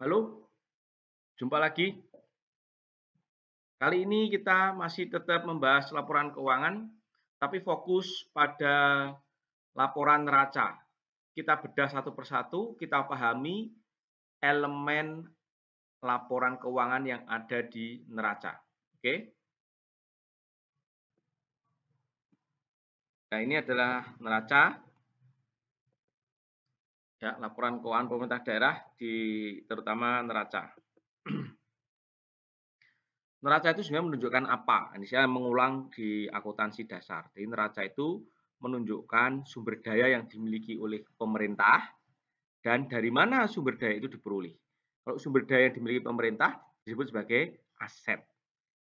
Halo, jumpa lagi. Kali ini kita masih tetap membahas laporan keuangan, tapi fokus pada laporan neraca. Kita bedah satu persatu, kita pahami elemen laporan keuangan yang ada di neraca. Oke. Nah, ini adalah neraca, ya, laporan keuangan pemerintah daerah di terutama neraca. Neraca itu sebenarnya menunjukkan apa? Ini saya mengulang di akuntansi dasar. Jadi neraca itu menunjukkan sumber daya yang dimiliki oleh pemerintah dan dari mana sumber daya itu diperoleh. Kalau sumber daya yang dimiliki pemerintah disebut sebagai aset.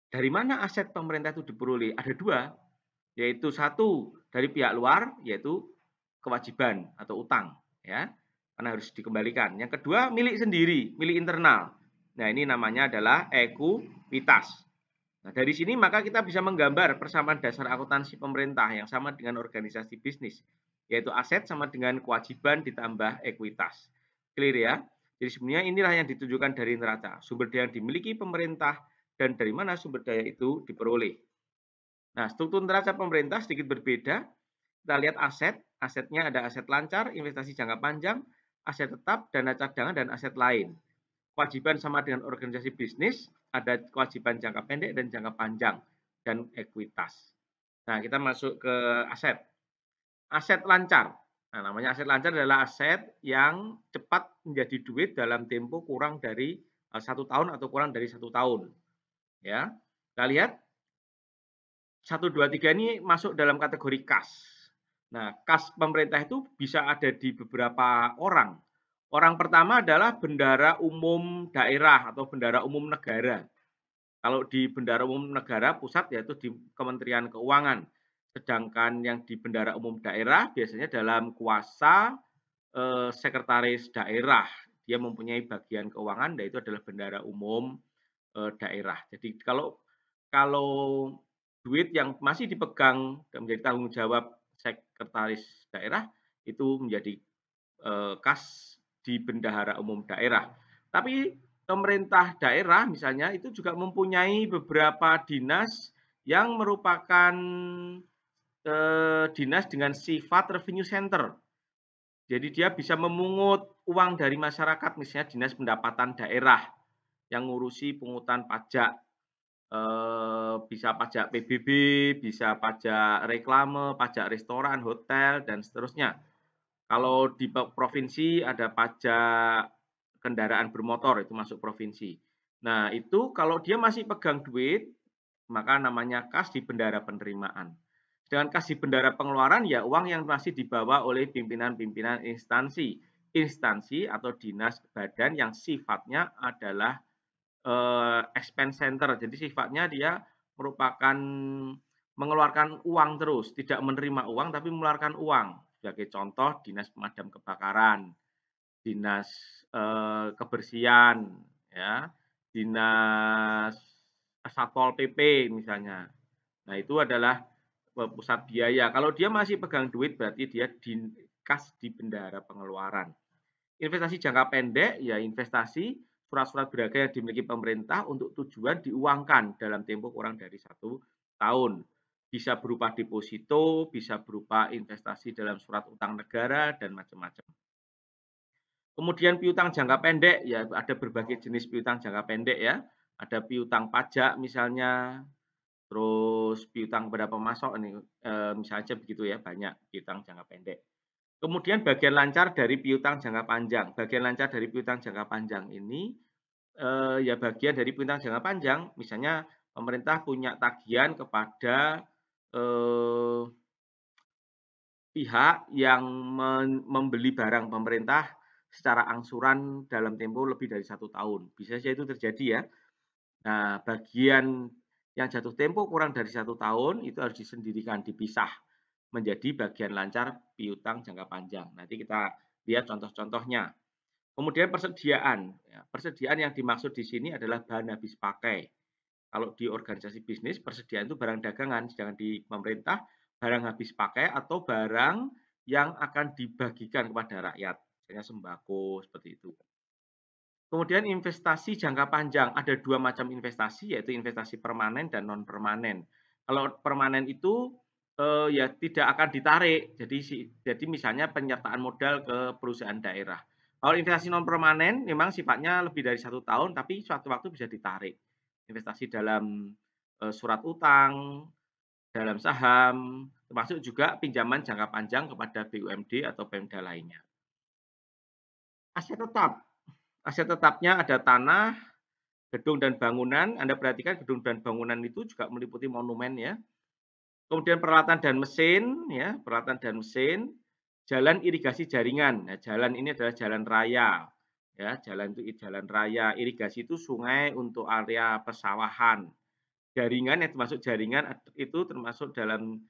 Dari mana aset pemerintah itu diperoleh? Ada dua, yaitu satu dari pihak luar, yaitu kewajiban atau utang, ya, karena harus dikembalikan. Yang kedua milik sendiri, milik internal. Nah, ini namanya adalah ekuitas. Nah, dari sini maka kita bisa menggambar persamaan dasar akuntansi pemerintah yang sama dengan organisasi bisnis, yaitu aset sama dengan kewajiban ditambah ekuitas. Clear ya? Jadi sebenarnya inilah yang ditunjukkan dari neraca, sumber daya yang dimiliki pemerintah dan dari mana sumber daya itu diperoleh. Nah, struktur neraca pemerintah sedikit berbeda. Kita lihat aset, asetnya ada aset lancar, investasi jangka panjang, aset tetap, dana cadangan, dan aset lain. Kewajiban sama dengan organisasi bisnis, ada kewajiban jangka pendek dan jangka panjang, dan ekuitas. Nah, kita masuk ke aset. Aset lancar. Nah, namanya aset lancar adalah aset yang cepat menjadi duit dalam tempo kurang dari 1 tahun atau kurang dari 1 tahun. Ya, kita lihat 1, 2, 3 ini masuk dalam kategori kas. Nah, kas pemerintah itu bisa ada di beberapa orang. Orang pertama adalah bendara umum daerah atau bendara umum negara. Kalau di bendara umum negara pusat yaitu di Kementerian Keuangan. Sedangkan yang di bendara umum daerah biasanya dalam kuasa sekretaris daerah. Dia mempunyai bagian keuangan yaitu adalah bendara umum daerah. Jadi kalau kalau duit yang masih dipegang dan menjadi tanggung jawab sekretaris daerah itu menjadi kas di bendahara umum daerah. Tapi pemerintah daerah misalnya itu juga mempunyai beberapa dinas yang merupakan dinas dengan sifat revenue center. Jadi dia bisa memungut uang dari masyarakat, misalnya dinas pendapatan daerah yang ngurusi pungutan pajak, bisa pajak PBB, bisa pajak reklame, pajak restoran, hotel, dan seterusnya. Kalau di provinsi ada pajak kendaraan bermotor, itu masuk provinsi. Nah, itu kalau dia masih pegang duit, maka namanya kas di bendara penerimaan. Dengan kas di bendara pengeluaran, ya uang yang masih dibawa oleh pimpinan-pimpinan instansi. Instansi atau dinas badan yang sifatnya adalah expense center. Jadi sifatnya dia merupakan mengeluarkan uang terus, tidak menerima uang tapi mengeluarkan uang. Sebagai contoh dinas pemadam kebakaran, dinas kebersihan, ya, dinas satpol pp misalnya. Nah itu adalah pusat biaya. Kalau dia masih pegang duit berarti dia di kas di bendara pengeluaran. Investasi jangka pendek, ya investasi surat-surat berharga yang dimiliki pemerintah untuk tujuan diuangkan dalam tempo kurang dari 1 tahun. Bisa berupa deposito, bisa berupa investasi dalam surat utang negara, dan macam-macam. Kemudian piutang jangka pendek, ya ada berbagai jenis piutang jangka pendek ya. Ada piutang pajak misalnya, terus piutang kepada pemasok ini misalnya begitu ya, banyak piutang jangka pendek. Kemudian bagian lancar dari piutang jangka panjang. Bagian lancar dari piutang jangka panjang ini ya bagian dari piutang jangka panjang, misalnya pemerintah punya tagihan kepada eh, pihak yang membeli barang pemerintah secara angsuran dalam tempo lebih dari 1 tahun. Bisa saja itu terjadi ya. Nah, bagian yang jatuh tempo kurang dari 1 tahun itu harus disendirikan, dipisah menjadi bagian lancar piutang jangka panjang. Nanti kita lihat contoh-contohnya. Kemudian persediaan. Ya, persediaan yang dimaksud di sini adalah bahan habis pakai. Kalau di organisasi bisnis, persediaan itu barang dagangan, sedangkan di pemerintah barang habis pakai atau barang yang akan dibagikan kepada rakyat, misalnya sembako seperti itu. Kemudian investasi jangka panjang, ada 2 macam investasi, yaitu investasi permanen dan non permanen. Kalau permanen itu, ya tidak akan ditarik, jadi misalnya penyertaan modal ke perusahaan daerah. Kalau investasi non permanen memang sifatnya lebih dari 1 tahun, tapi suatu waktu bisa ditarik. Investasi dalam, surat utang, dalam saham, termasuk juga pinjaman jangka panjang kepada BUMD atau Pemda lainnya. Aset tetap, aset tetapnya ada tanah, gedung dan bangunan. Anda perhatikan gedung dan bangunan itu juga meliputi monumen ya. Kemudian peralatan dan mesin ya, peralatan dan mesin, jalan irigasi jaringan. Nah, jalan ini adalah jalan raya. Ya, jalan itu jalan raya, irigasi itu sungai untuk area pesawahan. Jaringan yang termasuk jaringan itu termasuk dalam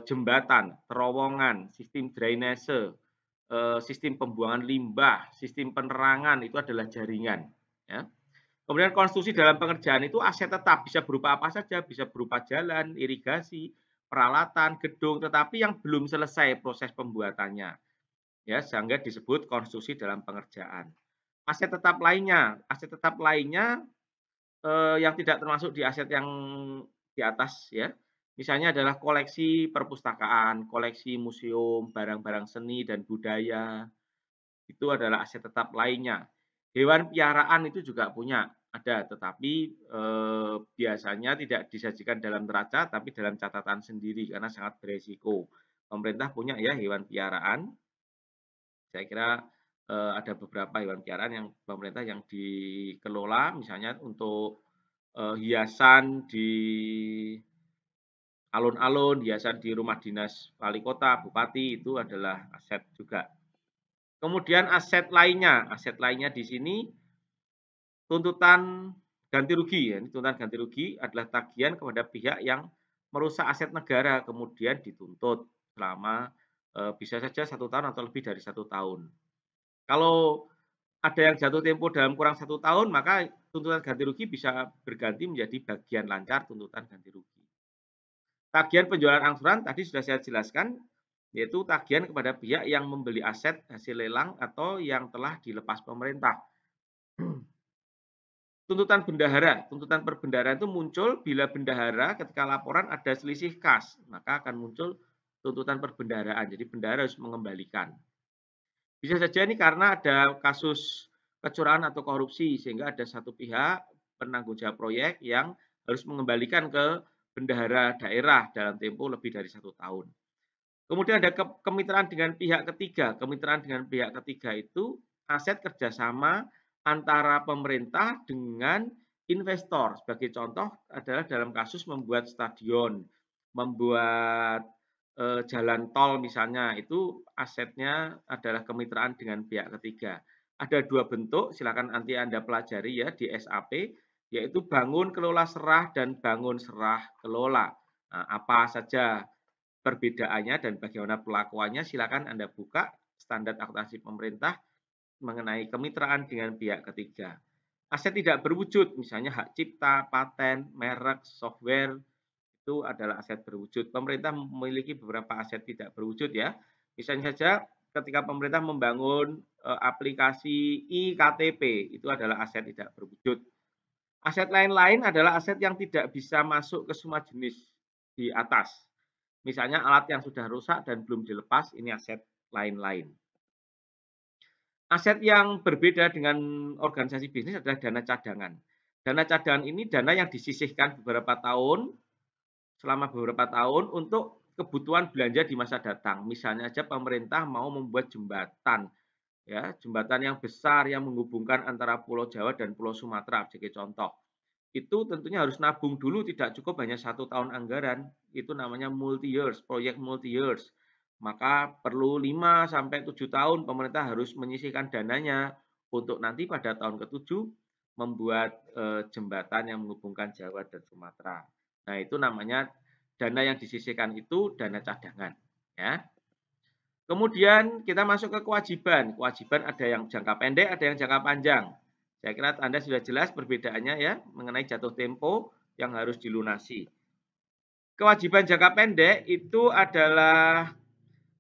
jembatan, terowongan, sistem drainase, sistem pembuangan limbah, sistem penerangan itu adalah jaringan. Ya. Kemudian konstruksi dalam pengerjaan itu aset tetap, bisa berupa apa saja, bisa berupa jalan, irigasi, peralatan, gedung, tetapi yang belum selesai proses pembuatannya, ya sehingga disebut konstruksi dalam pengerjaan. Aset tetap lainnya yang tidak termasuk di aset yang di atas, ya, misalnya adalah koleksi perpustakaan, koleksi museum, barang-barang seni dan budaya, itu adalah aset tetap lainnya. Hewan piaraan itu juga punya, ada, tetapi biasanya tidak disajikan dalam neraca, tapi dalam catatan sendiri karena sangat beresiko. Pemerintah punya ya hewan piaraan, saya kira ada beberapa hewan piaraan yang pemerintah yang dikelola, misalnya untuk hiasan di alun-alun, hiasan di rumah dinas wali kota, bupati itu adalah aset juga. Kemudian aset lainnya di sini tuntutan ganti rugi ya. Tuntutan ganti rugi adalah tagihan kepada pihak yang merusak aset negara kemudian dituntut selama bisa saja 1 tahun atau lebih dari 1 tahun. Kalau ada yang jatuh tempo dalam kurang 1 tahun, maka tuntutan ganti rugi bisa berganti menjadi bagian lancar tuntutan ganti rugi. Tagihan penjualan angsuran tadi sudah saya jelaskan, yaitu tagihan kepada pihak yang membeli aset hasil lelang atau yang telah dilepas pemerintah. Tuntutan bendahara, tuntutan perbendaharaan itu muncul bila bendahara ketika laporan ada selisih kas, maka akan muncul tuntutan perbendaharaan. Jadi bendahara harus mengembalikan. Bisa saja ini karena ada kasus kecurangan atau korupsi sehingga ada satu pihak penanggung jawab proyek yang harus mengembalikan ke bendahara daerah dalam tempo lebih dari 1 tahun. Kemudian ada kemitraan dengan pihak ketiga. Kemitraan dengan pihak ketiga itu aset kerjasama antara pemerintah dengan investor. Sebagai contoh adalah dalam kasus membuat stadion, membuat jalan tol misalnya, itu asetnya adalah kemitraan dengan pihak ketiga. Ada 2 bentuk, silakan nanti Anda pelajari ya di SAP, yaitu bangun kelola serah dan bangun serah kelola. Nah, apa saja perbedaannya dan bagaimana pelakuannya, silakan Anda buka standar akuntansi pemerintah mengenai kemitraan dengan pihak ketiga. Aset tidak berwujud, misalnya hak cipta, paten, merek, software, itu adalah aset berwujud. Pemerintah memiliki beberapa aset tidak berwujud ya. Misalnya saja ketika pemerintah membangun aplikasi iKTP, itu adalah aset tidak berwujud. Aset lain-lain adalah aset yang tidak bisa masuk ke semua jenis di atas. Misalnya alat yang sudah rusak dan belum dilepas, ini aset lain-lain. Aset yang berbeda dengan organisasi bisnis adalah dana cadangan. Dana cadangan ini dana yang disisihkan selama beberapa tahun untuk kebutuhan belanja di masa datang. Misalnya aja pemerintah mau membuat jembatan, ya, jembatan yang besar yang menghubungkan antara Pulau Jawa dan Pulau Sumatera sebagai contoh. Itu tentunya harus nabung dulu, tidak cukup hanya 1 tahun anggaran, itu namanya multi years, proyek multi years. Maka perlu 5 sampai 7 tahun pemerintah harus menyisihkan dananya untuk nanti pada tahun ke-7 membuat jembatan yang menghubungkan Jawa dan Sumatera. Nah, itu namanya dana yang disisihkan itu dana cadangan, ya. Kemudian kita masuk ke kewajiban. Kewajiban ada yang jangka pendek, ada yang jangka panjang. Saya kira Anda sudah jelas perbedaannya ya mengenai jatuh tempo yang harus dilunasi. Kewajiban jangka pendek itu adalah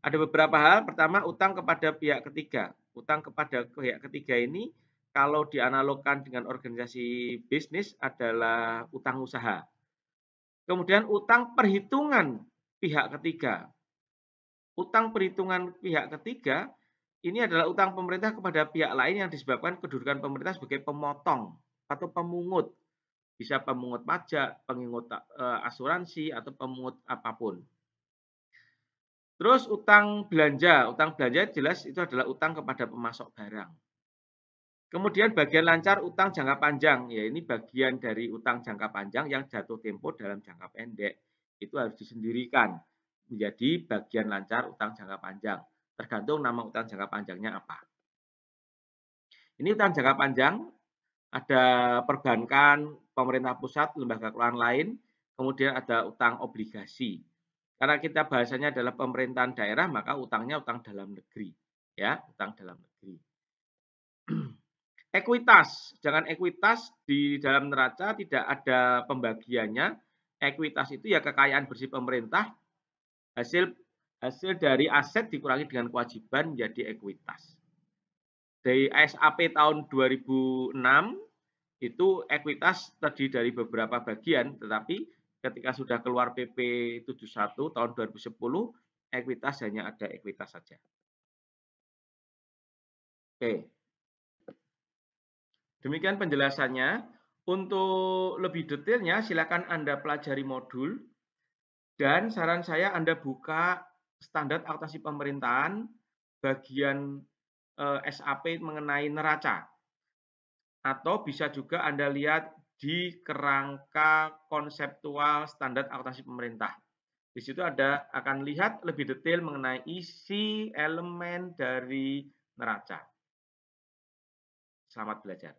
ada beberapa hal. Pertama, utang kepada pihak ketiga. Utang kepada pihak ketiga ini kalau dianalogkan dengan organisasi bisnis adalah utang usaha. Kemudian utang perhitungan pihak ketiga. Utang perhitungan pihak ketiga ini adalah utang pemerintah kepada pihak lain yang disebabkan kedudukan pemerintah sebagai pemotong atau pemungut. Bisa pemungut pajak, pengingut asuransi, atau pemungut apapun. Terus utang belanja jelas itu adalah utang kepada pemasok barang. Kemudian bagian lancar utang jangka panjang, ya ini bagian dari utang jangka panjang yang jatuh tempo dalam jangka pendek. Itu harus disendirikan menjadi bagian lancar utang jangka panjang. Tergantung nama utang jangka panjangnya apa. Ini utang jangka panjang, ada perbankan, pemerintah pusat, lembaga keuangan lain, kemudian ada utang obligasi. Karena kita bahasanya adalah pemerintahan daerah, maka utangnya utang dalam negeri, ya, utang dalam negeri. Ekuitas, jangan ekuitas di dalam neraca tidak ada pembagiannya. Ekuitas itu ya kekayaan bersih pemerintah, hasil dari aset dikurangi dengan kewajiban menjadi ekuitas. Dari SAP tahun 2006 itu ekuitas terdiri dari beberapa bagian, tetapi ketika sudah keluar PP 71 tahun 2010, ekuitas hanya ada ekuitas saja. Oke. Demikian penjelasannya. Untuk lebih detailnya silakan Anda pelajari modul dan saran saya Anda buka standar akuntansi pemerintahan bagian SAP mengenai neraca. Atau bisa juga Anda lihat di kerangka konseptual standar akuntansi pemerintah. Di situ Anda akan lihat lebih detail mengenai isi elemen dari neraca. Selamat belajar.